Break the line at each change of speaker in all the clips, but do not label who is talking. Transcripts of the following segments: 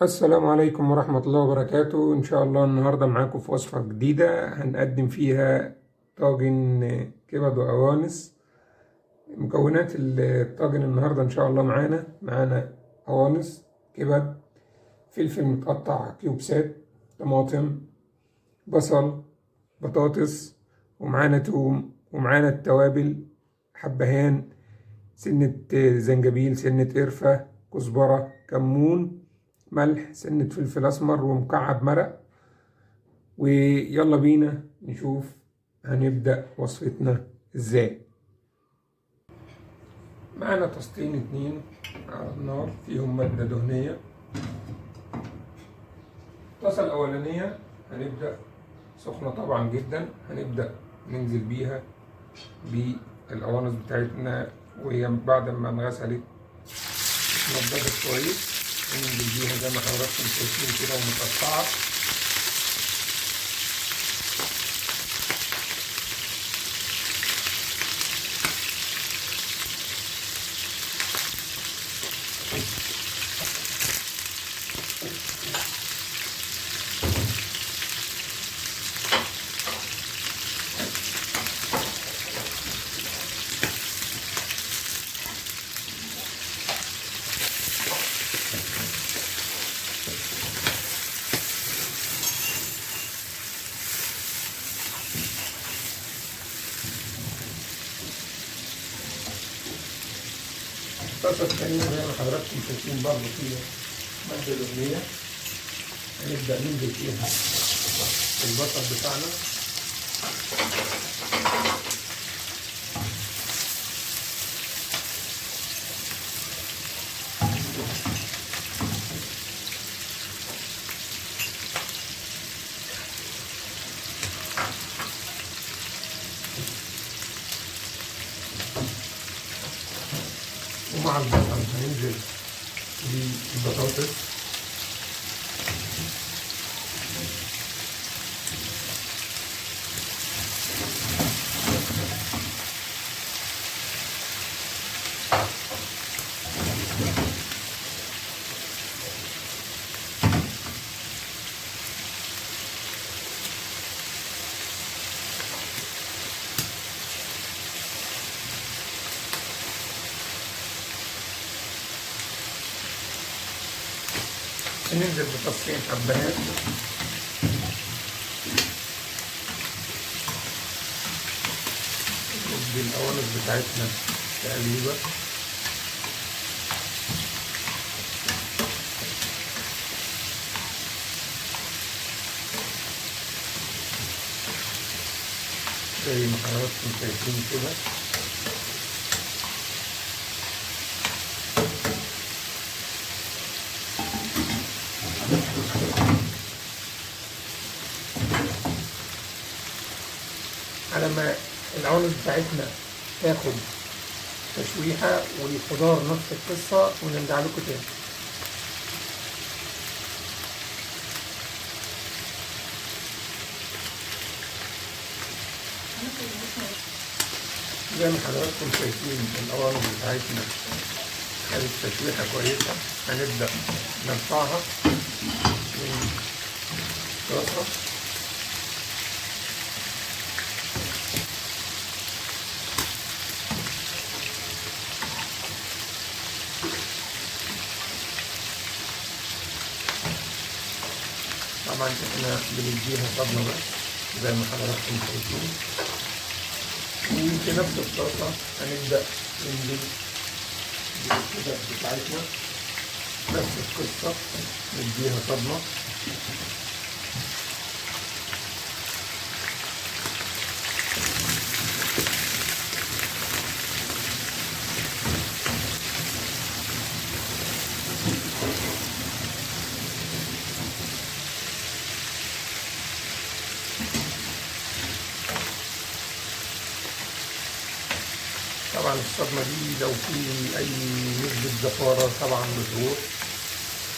السلام عليكم ورحمة الله وبركاته. إن شاء الله النهاردة معاكم في وصفة جديدة هنقدم فيها طاجن كبد وقوانص. مكونات الطاجن النهاردة إن شاء الله معانا قوانص كبد، فلفل متقطع كيوبسات، طماطم، بصل، بطاطس، ومعانا توم، ومعانا التوابل: حبهان، سنة زنجبيل، سنة قرفة، كزبرة، كمون، ملح، سنة فلفل أسمر، ومكعب مرق. ويلا بينا نشوف هنبدأ وصفتنا ازاي. معانا طاستين اتنين على النار فيهم مادة دهنية. الطاسة الأولانية هنبدأ سخنة طبعا جدا، هنبدأ ننزل بيها بالقوانص بتاعتنا، وهي بعد ما اتغسلت نضفت كويس وننزل بيها زي ما حضراتكم شايفين كده ومتقطعة. الطاسة التانية زي ما حضراتكم شايفين برضه فيها مادة دهنية، هنبدأ ننزل فيها البصل بتاعنا، ومع البصل هننزل بالبطاطس، ننزل بفصين حبهان، ندي القوانص بتاعتنا تقليبة، زي ما حضراتكم شايفين كده. على ما القوانص بتاعتنا تاخد تشويحة والخضار نفس القصة ونرجع لكم تاني. زي ما حضراتكم شايفين القوانص بتاعتنا خدت تشويحة كويسة، هنبدأ نرفعها من الطاسة. طبعا احنا بنديها صدمة بس زي ما حضراتكم شايفين، وفي نفس الطاسة هنبدأ ننزل بالكبد بتاعتنا نفس القصة، نديها صدمة. طبعا الصدمة دي لو في أي نسبة زفارة طبعا بتروح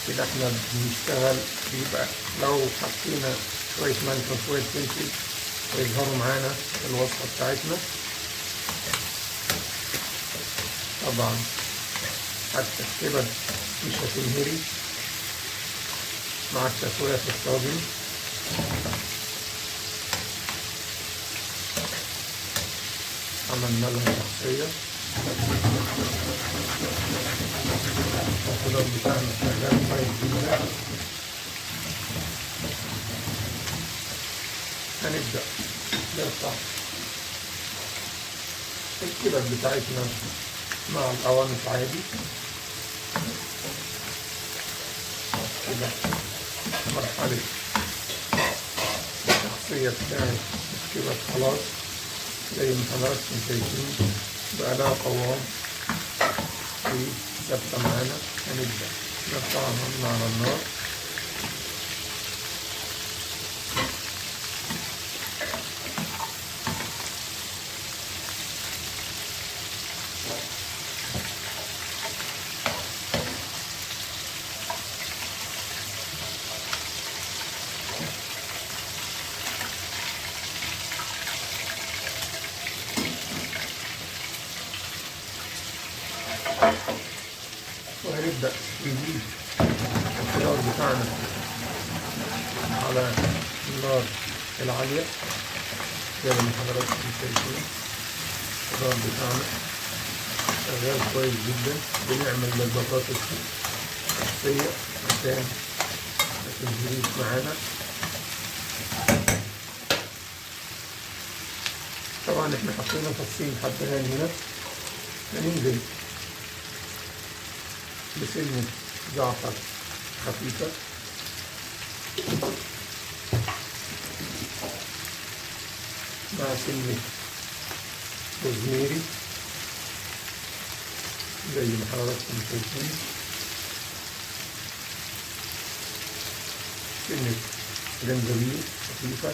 كده. احنا بنشتغل بيبقى لو حطينا شوية ملح وشوية فلفل ويظهروا معانا في الوصفة بتاعتنا. طبعا حتى الكبد مش هتنهري. مع التسوية في الطاجن. عملنا لها تغطية. الخضار بتاعنا شغال كويس جدا. هنبدأ نرفع الكبد بتاعتنا مع القوانص عادي كده. مرحلة التغطية بتاعت الكبد خلاص زي ما حضراتكم شايفين بقى لها قوام وثابتة معانا. هنبدأ نرفعها من على النار. وهنبدأ نجيب الخضار بتاعنا على النار العالية زي ما حضراتكم شايفين. الخضار بتاعنا شغال كويس جدا. بنعمل للبطاطس تغطية عشان ما تنزليش معانا. طبعا احنا حطينا فصين حبهان هنا. هننزل بسنة زعتر خفيفة مع سنة روزميري زي ما حضراتكم شايفين. سنة جنزبيل خفيفة.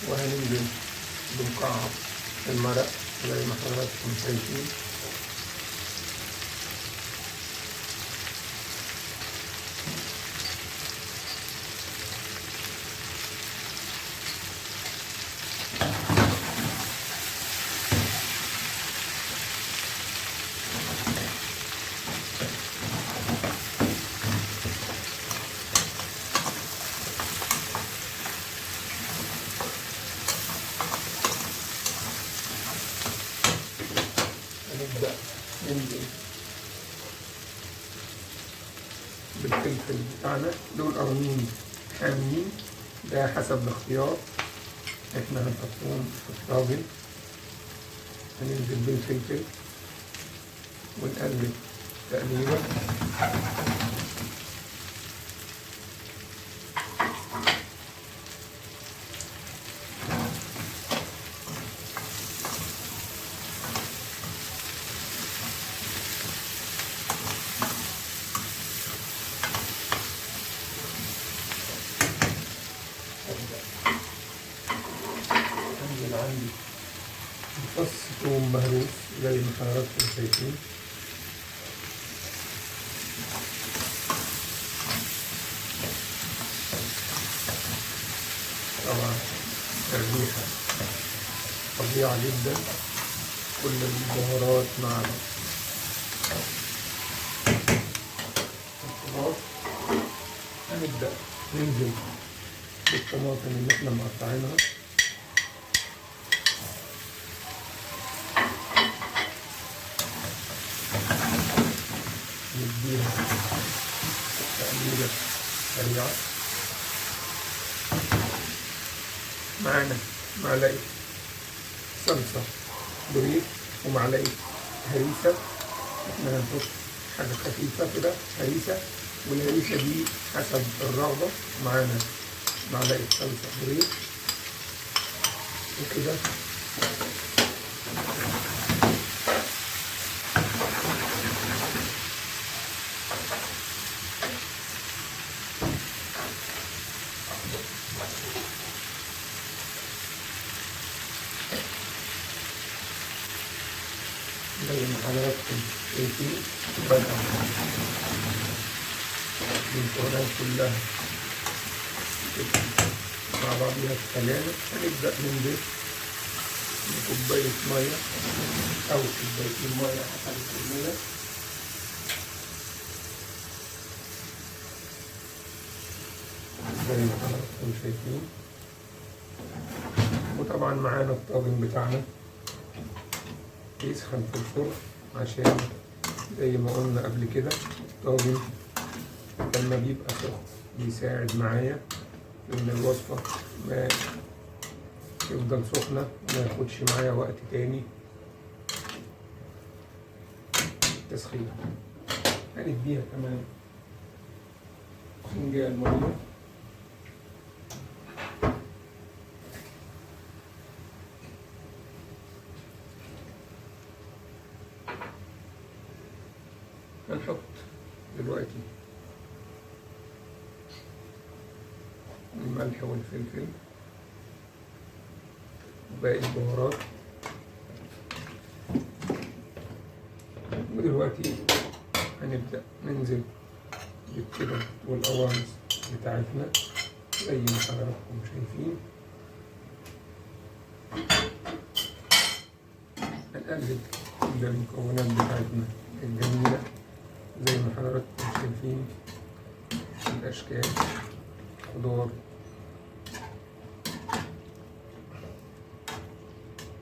وهننزل بمكعب المرق زي ما حضراتكم شايفين. هنبدأ ننزل بالفلفل بتاعنا. دول قرنين حامين ده حسب الاختيار. احنا هنحطهم في الطاجن. هننزل بالفلفل ونقلب تقليبة. هنزل عندي بفص ثوم مهروس زي ما حضراتكم شايفين. طبعا تربيحة فظيعة جدا. كل البهارات مع الخضار. هنبدأ ننزل بالطماطم اللي احنا مقطعينها. نديها تقليبة سريعة. معانا معلقة صلصة بريك ومعلقة هريسة. احنا هنحط حاجة خفيفة كده هريسة، والهريسة دي حسب الرغبة. معانا معلقة صلصة بريك وكده. زي ما حضراتكم شايفين بدأ المكونات كلها مع بعضها السلامة. هنبدأ ننضيف كوباية مية أو كوبايتين مية حسب الكمية. زي ما حضراتكم شايفين. وطبعا معانا الطاجن بتاعنا يسخن في الفرن، عشان زي ما قلنا قبل كده الطاجن لما بيبقى سخن بيساعد معايا إن الوصفة ما تفضل سخنة وما ياخدش معايا وقت تاني تسخين. هنديها كمان فنجان مية. هنحط دلوقتي الملح والفلفل وباقي البهارات. ودلوقتي هنبدأ ننزل بالكبد والقوانص بتاعتنا زي ما حضراتكم شايفين. هنقلب كل المكونات بتاعتنا الجميلة زي ما حضراتكم شايفين الأشكال، خضار.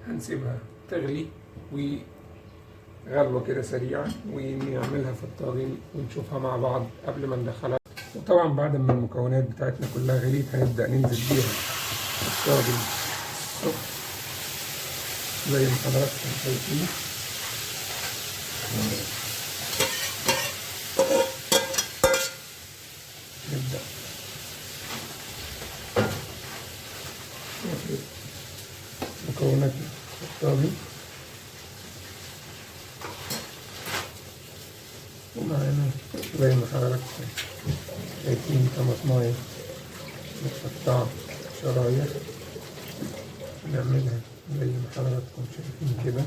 هنسيبها تغلي وغلوة كده سريعة ونعملها في الطاجن ونشوفها مع بعض قبل ما ندخلها. وطبعا بعد ما المكونات بتاعتنا كلها غليت هنبدأ ننزل بيها الطاجن السخن زي ما حضراتكم شايفين. نبدأ نفرد مكوناتنا في الطاجن، ومعانا زي ما حضراتكم شايفين طماطماية متقطعة شرايح. نعملها زي ما حضراتكم شايفين كده،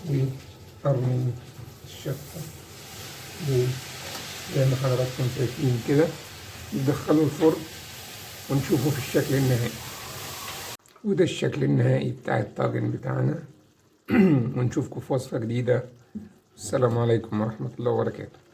وقرن الشطة زي ما حضراتكم شايفين كده. ندخله الفرن ونشوفه في الشكل النهائي. وده الشكل النهائي بتاع الطاجن بتاعنا. ونشوفكم في وصفة جديدة. السلام عليكم ورحمة الله وبركاته.